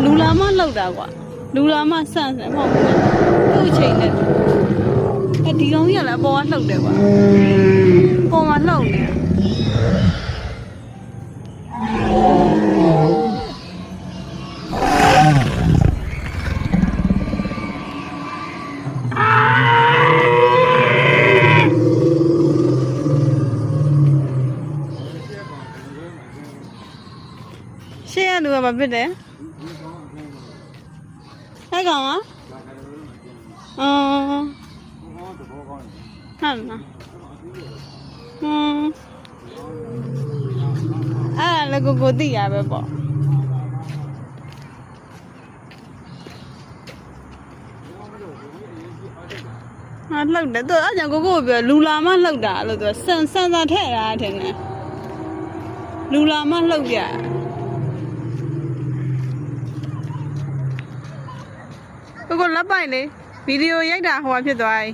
လူလာမလောက်တာကွာလူလာမဆန့်တယ်မဟုတ်ဘူးသူ့ချိန်နဲ့ဒီကောင်ကြီးကလည်းအပေါ်ကလှုပ်တယ်ကွာပေါ်မှာလှုပ်နေရှေ့ကလူကဘာဖြစ်တယ်ဟဲ့ကောင်ကဟုတ်လားအဲ့လည်းကိုသိရပဲပေါ့ဟာလှုပ်တယ်သူအဲ့ကြောင့်ကိုပြောလူလာမလှုပ်တာလို့သူဆန်စာထည့်တာထင်တယ်လူလာမလှုပ်ပြကိုလက်ပိုက်လေဗီဒီယိုရိုက်တာဟိုဖြစ်သွားပြီ